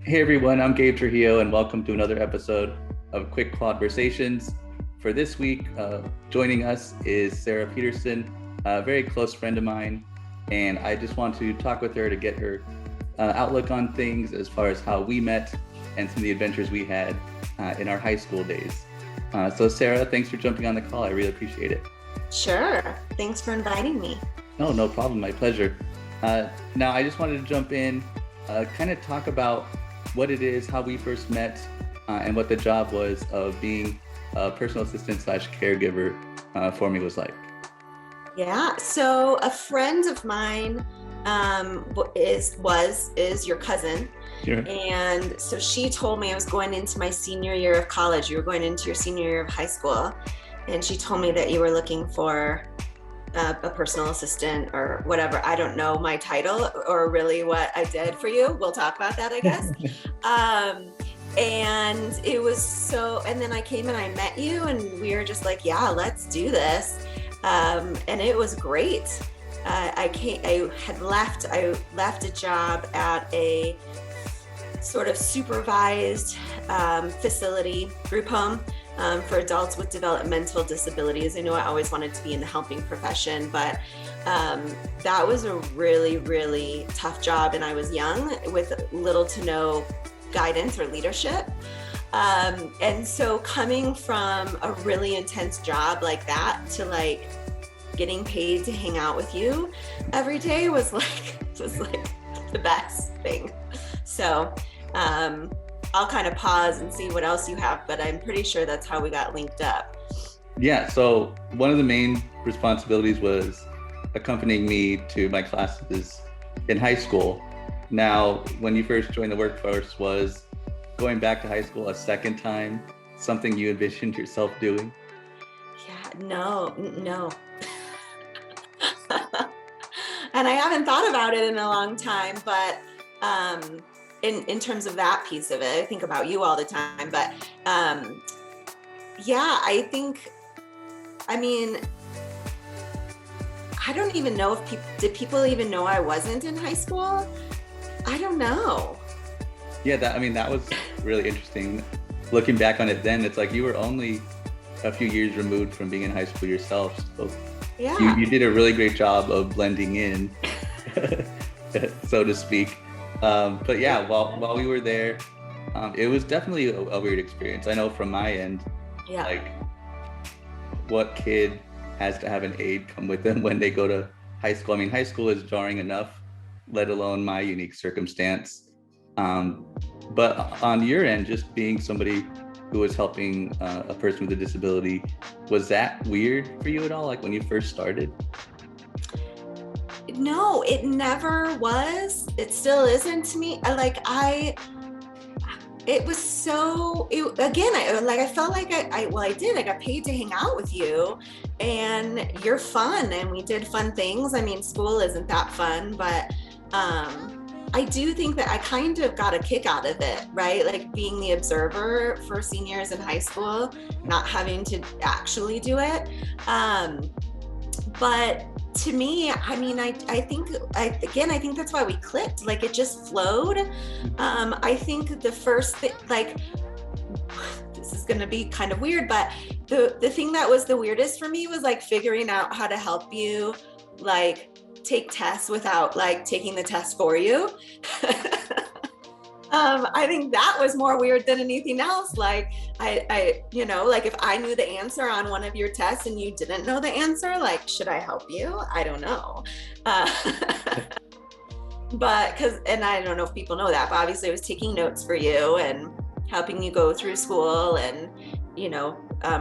Hey everyone, I'm Gabe Trujillo, and welcome to another episode of Quick Quadversations. For this week, joining us is Sara Peterson, a very close friend of mine, and I just want to talk with her to get her outlook on things as far as how we met and some of the adventures we had in our high school days. So Sara, thanks for jumping on the call. I really appreciate it. Sure. Thanks for inviting me. No problem. My pleasure. Now, I just wanted to jump in, kind of talk about what it is, how we first met, and what the job was of being a personal assistant / caregiver for me was like. Yeah. So a friend of mine is your cousin. Sure. And so she told me I was going into my senior year of college. You were going into your senior year of high school. And she told me that you were looking for a personal assistant or whatever. I don't know my title or really what I did for you. We'll talk about that, I guess. And it was so, and then I came and I met you and we were just like, yeah, let's do this. And it was great. I left a job at a sort of supervised facility, group home, for adults with developmental disabilities. I know I always wanted to be in the helping profession, but that was a really, really tough job. And I was young with little to no guidance or leadership. And so coming from a really intense job like that to like getting paid to hang out with you every day was like the best thing. So I'll kind of pause and see what else you have, but I'm pretty sure that's how we got linked up. Yeah, so one of the main responsibilities was accompanying me to my classes in high school. Now, when you first joined the workforce, was going back to high school a second time something you envisioned yourself doing? Yeah, no. And I haven't thought about it in a long time, but in terms of that piece of it, I think about you all the time. But yeah, I don't even know if did people even know I wasn't in high school? I don't know. Yeah, that was really interesting. Looking back on it then, it's like you were only a few years removed from being in high school yourself. So yeah, you did a really great job of blending in, so to speak. But yeah, while we were there, it was definitely a weird experience. I know from my end, yeah. like what kid has to have an aide come with them when they go to high school? I mean, high school is jarring enough, let alone my unique circumstance. But on your end, just being somebody who was helping a person with a disability, was that weird for you at all? Like when you first started? No, it never was. It still isn't to me. It was so, I felt like I did. I got paid to hang out with you and you're fun and we did fun things. I mean, school isn't that fun, but I do think that I kind of got a kick out of it, right? Like being the observer for seniors in high school, not having to actually do it. But to me, I mean, I think that's why we clicked. Like it just flowed. I think the first thing, like, this is going to be kind of weird, but the thing that was the weirdest for me was like figuring out how to help you, like take tests without like taking the test for you. I think that was more weird than anything else. Like I like if I knew the answer on one of your tests and you didn't know the answer, like, should I help you? I don't know. But and I don't know if people know that, but obviously I was taking notes for you and helping you go through school and,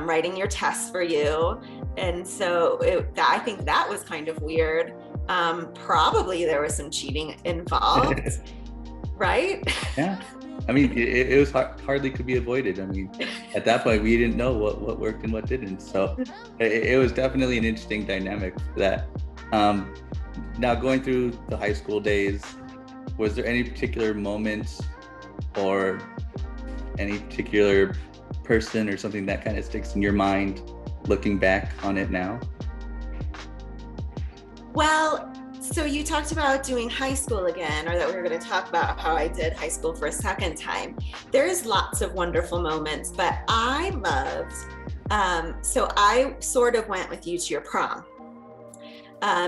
writing your tests for you. And so I think that was kind of weird. Probably there was some cheating involved. Right? Yeah. I mean, it was hardly could be avoided. I mean, at that point, we didn't know what worked and what didn't. So it was definitely an interesting dynamic for that. Now, going through the high school days, was there any particular moments or any particular person or something that kind of sticks in your mind looking back on it now? Well, So you talked about doing high school again, or that we were going to talk about how I did high school for a second time. There's lots of wonderful moments, but I loved, so I sort of went with you to your prom.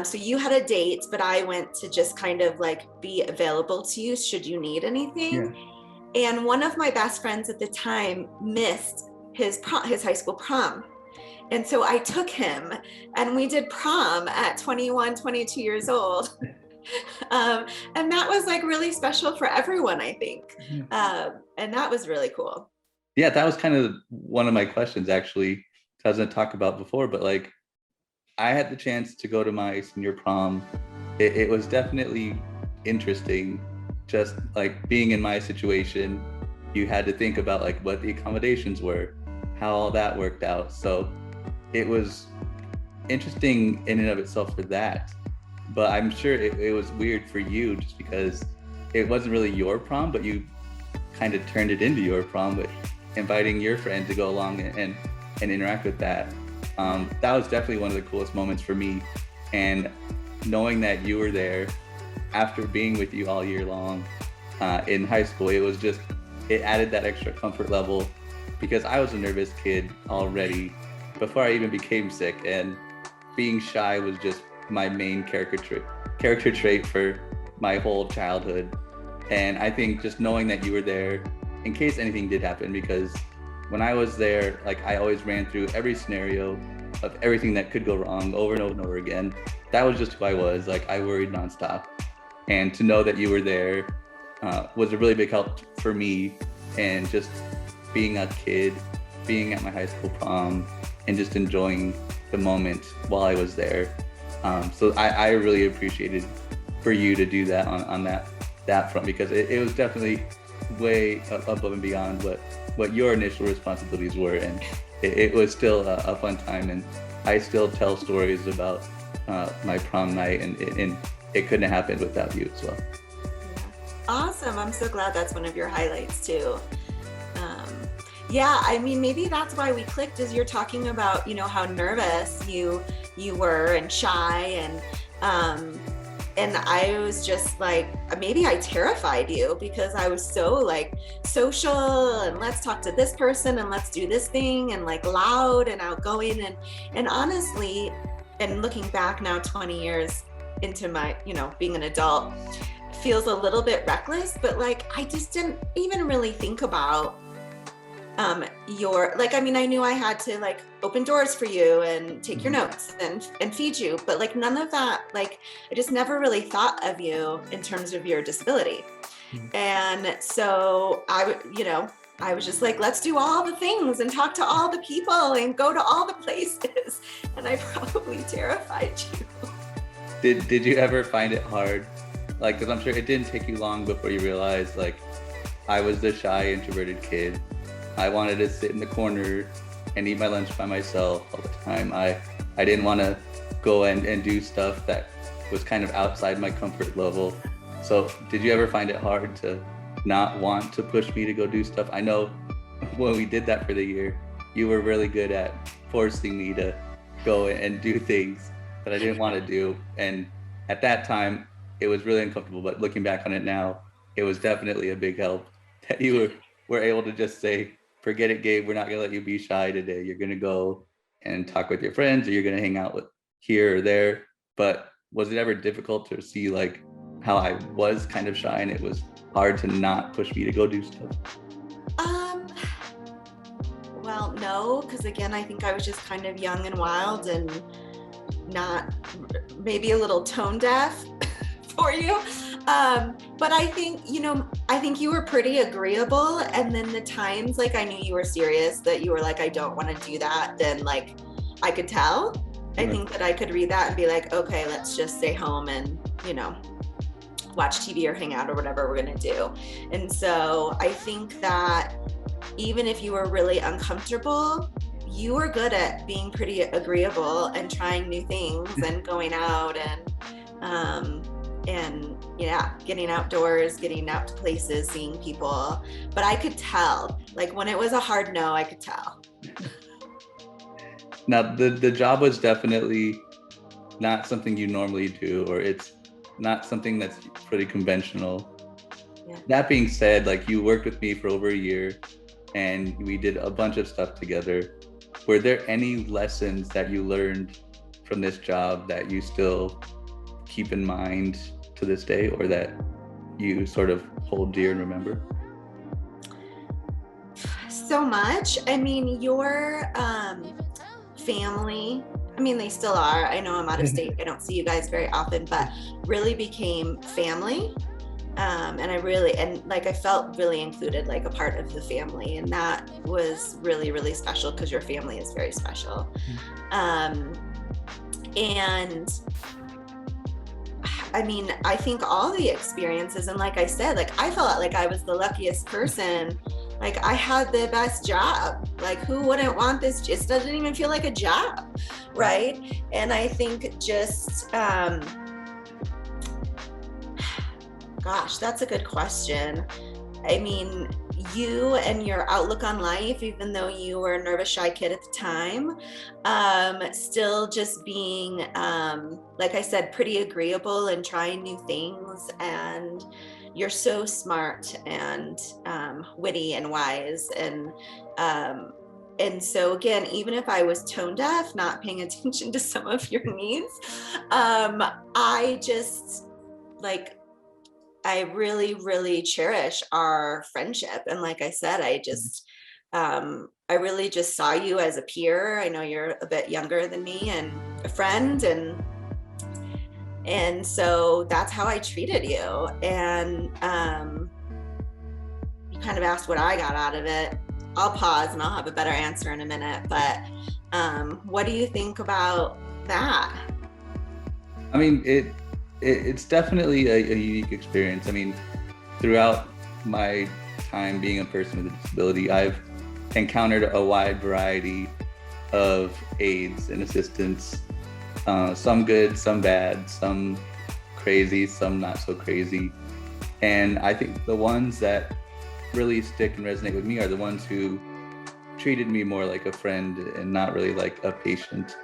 So you had a date, but I went to just kind of like be available to you should you need anything. Yeah. And one of my best friends at the time missed his high school prom. And so I took him and we did prom at 21, 22 years old. And that was like really special for everyone, I think. And that was really cool. Yeah, that was kind of one of my questions actually. I was gonna talk about before, but like I had the chance to go to my senior prom. It was definitely interesting, just like being in my situation. You had to think about like what the accommodations were, how all that worked out. So it was interesting in and of itself for that. But I'm sure it was weird for you just because it wasn't really your prom, but you kind of turned it into your prom with inviting your friend to go along and interact with that. That was definitely one of the coolest moments for me. And knowing that you were there after being with you all year long in high school, it added that extra comfort level because I was a nervous kid already before I even became sick, and being shy was just my main character trait for my whole childhood. And I think just knowing that you were there in case anything did happen, because when I was there, like I always ran through every scenario of everything that could go wrong over and over and over again. That was just who I was. Like I worried nonstop. And to know that you were there was a really big help for me. And just being a kid, being at my high school prom, and just enjoying the moment while I was there. So I really appreciated for you to do that on that front, because it was definitely way above and beyond what your initial responsibilities were. And it was still a fun time. And I still tell stories about my prom night, and it couldn't have happened without you as well. Awesome. I'm so glad that's one of your highlights too. Yeah, I mean, maybe that's why we clicked, as you're talking about, you know, how nervous you were and shy, and I was just like, maybe I terrified you because I was so like social and let's talk to this person and let's do this thing and like loud and outgoing, and honestly, and looking back now 20 years into my, you know, being an adult, feels a little bit reckless, but like I just didn't even really think about I mean, I knew I had to like open doors for you and take your notes and feed you, but like none of that, like I just never really thought of you in terms of your disability. And so I was just like, let's do all the things and talk to all the people and go to all the places. And I probably terrified you. Did you ever find it hard? Like, because I'm sure it didn't take you long before you realized like I was the shy, introverted kid. I wanted to sit in the corner and eat my lunch by myself all the time. I didn't want to go and do stuff that was kind of outside my comfort level. So did you ever find it hard to not want to push me to go do stuff? I know when we did that for the year, you were really good at forcing me to go and do things that I didn't want to do. And at that time, it was really uncomfortable. But looking back on it now, it was definitely a big help that you were able to just say, forget it, Gabe, we're not going to let you be shy today. You're going to go and talk with your friends, or you're going to hang out with here or there. But was it ever difficult to see like how I was kind of shy and it was hard to not push me to go do stuff? Well, no, because again, I think I was just kind of young and wild and not, maybe a little tone deaf for you. But I think, I think you were pretty agreeable. And then the times like I knew you were serious, that you were like, I don't want to do that, then like I could tell. I think that I could read that and be like, okay, let's just stay home and, watch TV or hang out or whatever we're going to do. And so I think that even if you were really uncomfortable, you were good at being pretty agreeable and trying new things and going out and getting outdoors, getting out to places, seeing people. But I could tell, like when it was a hard no, I could tell. Now the job was definitely not something you normally do, or it's not something that's pretty conventional. Yeah. That being said, like, you worked with me for over a year and we did a bunch of stuff together. Were there any lessons that you learned from this job that you still keep in mind to this day, or that you sort of hold dear and remember? So much. I mean, your family, I mean, they still are. I know I'm out of state. I don't see you guys very often, but really became family. And I really, and like, I felt really included, like a part of the family. And that was really, really special because your family is very special. And I mean, I think all the experiences, and like I said, like I felt like I was the luckiest person. Like I had the best job. Like who wouldn't want this? It doesn't even feel like a job, right? And I think just, gosh, that's a good question. I mean, you and your outlook on life, even though you were a nervous, shy kid at the time, still just being, like I said, pretty agreeable and trying new things. And you're so smart and witty and wise. And so again, even if I was tone deaf, not paying attention to some of your needs, I just like, I really, really cherish our friendship. And like I said, I really just saw you as a peer. I know you're a bit younger than me, and a friend. And so that's how I treated you. And you kind of asked what I got out of it. I'll pause and I'll have a better answer in a minute. But what do you think about that? I mean, it's definitely a unique experience. I mean, throughout my time being a person with a disability, I've encountered a wide variety of aides and assistants, some good, some bad, some crazy, some not so crazy. And I think the ones that really stick and resonate with me are the ones who treated me more like a friend and not really like a patient,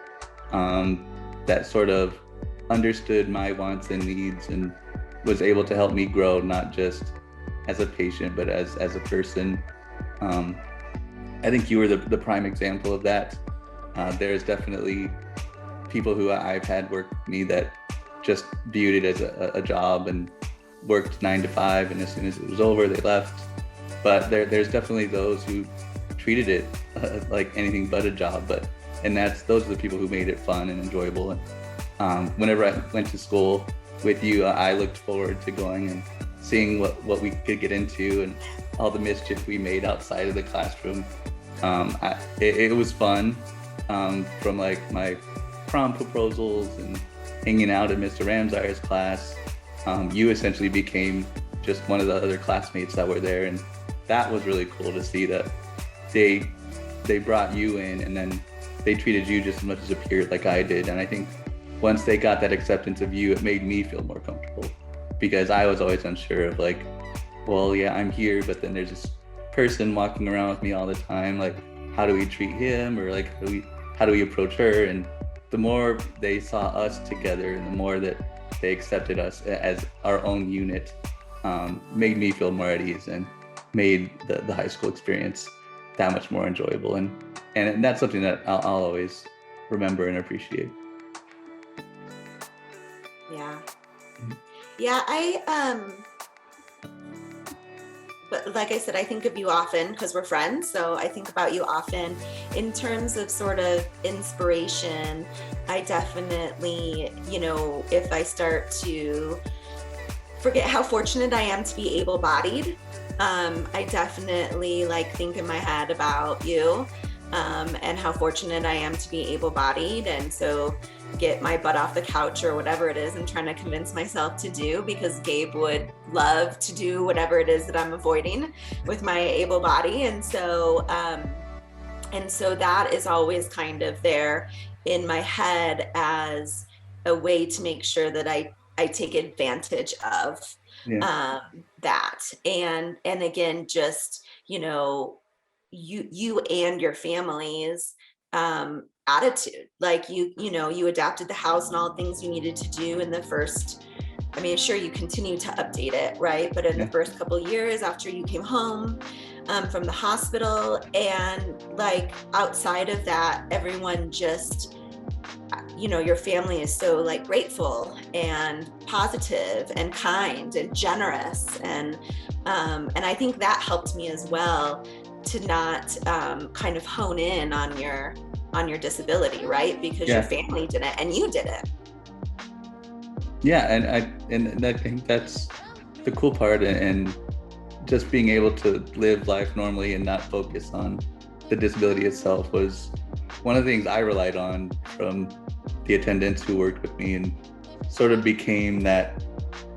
that sort of understood my wants and needs and was able to help me grow, not just as a patient, but as a person. I think you were the prime example of that. There's definitely people who I've had work with me that just viewed it as a job and worked 9 to 5, and as soon as it was over, they left. But there's definitely those who treated it like anything but a job. Those are the people who made it fun and enjoyable. And whenever I went to school with you, I looked forward to going and seeing what we could get into and all the mischief we made outside of the classroom. It was fun, from like my prom proposals and hanging out in Mr. Ramsire's class. You essentially became just one of the other classmates that were there, and that was really cool to see that they brought you in and then they treated you just as much as a peer like I did. And I think once they got that acceptance of you, it made me feel more comfortable, because I was always unsure of like, well, yeah, I'm here, but then there's this person walking around with me all the time. Like, how do we treat him, or like, how do we approach her? And the more they saw us together and the more that they accepted us as our own unit, made me feel more at ease and made the high school experience that much more enjoyable. And that's something that I'll always remember and appreciate. Yeah. Yeah, but like I said, I think of you often because we're friends. So I think about you often in terms of sort of inspiration. I definitely, if I start to forget how fortunate I am to be able-bodied, I definitely think in my head about you, and how fortunate I am to be able-bodied. And so get my butt off the couch or whatever it is I'm trying to convince myself to do, because Gabe would love to do whatever it is that I'm avoiding with my able body. And so that is always kind of there in my head as a way to make sure that I take advantage of that. And again, just, you and your family's attitude, you adapted the house and all the things you needed to do in the first I mean, sure, you continue to update it, right? But in the first couple of years after you came home from the hospital, and like outside of that, everyone just, you know, your family is so like grateful and positive and kind and generous, and I think that helped me as well to not kind of hone in on your disability, right? Because your family did it and you did it. Yeah, and I think that's the cool part, and just being able to live life normally and not focus on the disability itself was one of the things I relied on from the attendants who worked with me, and sort of became that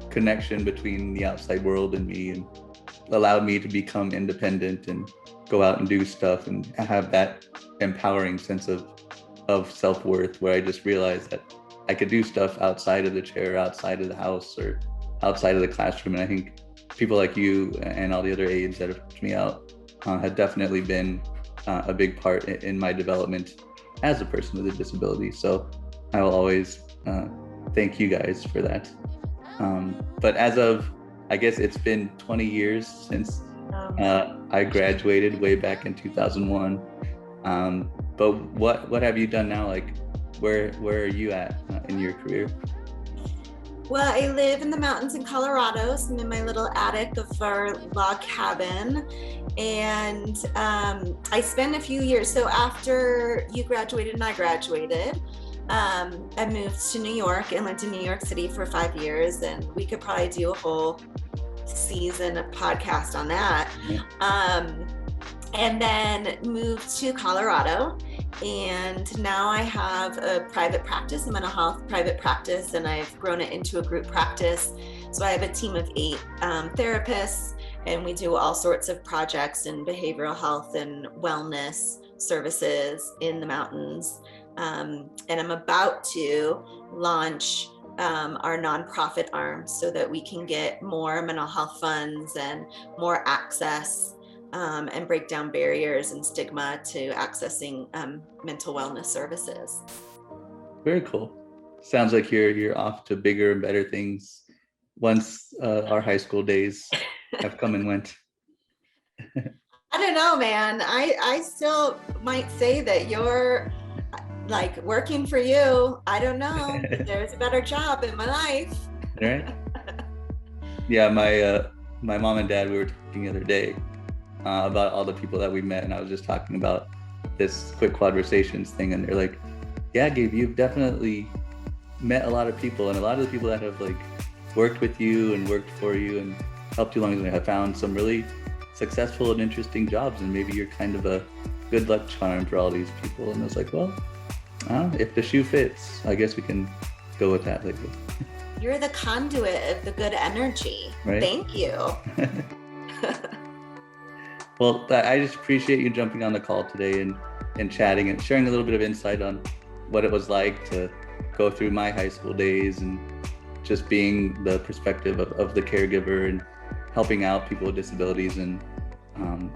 connection between the outside world and me, and allowed me to become independent and go out and do stuff and have that empowering sense of self-worth, where I just realized that I could do stuff outside of the chair, outside of the house, or outside of the classroom. And I think people like you and all the other aides that have helped me out have definitely been a big part in my development as a person with a disability. So I will always thank you guys for that. But as of, I guess it's been 20 years since I graduated way back in 2001. But what have you done now? Like, where are you at in your career? Well, I live in the mountains in Colorado, so I'm in my little attic of our log cabin, and I spent a few years. So after you graduated and I graduated, I moved to New York and lived in New York City for 5 years, and we could probably do a whole season of podcast on that. And then moved to Colorado, and now I have a private practice, a mental health private practice, and I've grown it into a group practice. So I have a team of 8 therapists, and we do all sorts of projects in behavioral health and wellness services in the mountains. And I'm about to launch our nonprofit arm so that we can get more mental health funds and more access, and break down barriers and stigma to accessing mental wellness services. Very cool. Sounds like you're off to bigger and better things once our high school days have come and went. I don't know, man. I still might say that you're like working for you. I don't know. There's a better job in my life. Right. Yeah, my mom and dad, we were talking the other day about all the people that we met, and I was just talking about this quick Quadversations thing, and they're like, yeah, Gabe, you've definitely met a lot of people, and a lot of the people that have like worked with you and worked for you and helped you along, have found some really successful and interesting jobs, and maybe you're kind of a good luck charm for all these people. And I was like, well, if the shoe fits, I guess we can go with that. Like, you're the conduit of the good energy. Right? Thank you. Well, I just appreciate you jumping on the call today and chatting and sharing a little bit of insight on what it was like to go through my high school days, and just being the perspective of the caregiver and helping out people with disabilities. And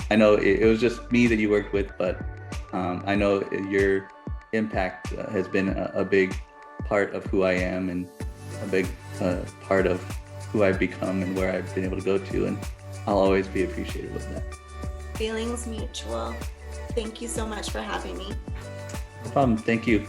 I know it was just me that you worked with, but I know your impact has been a big part of who I am, and a big part of who I've become and where I've been able to go to, and I'll always be appreciative of that. Feelings mutual. Thank you so much for having me. No problem. Thank you.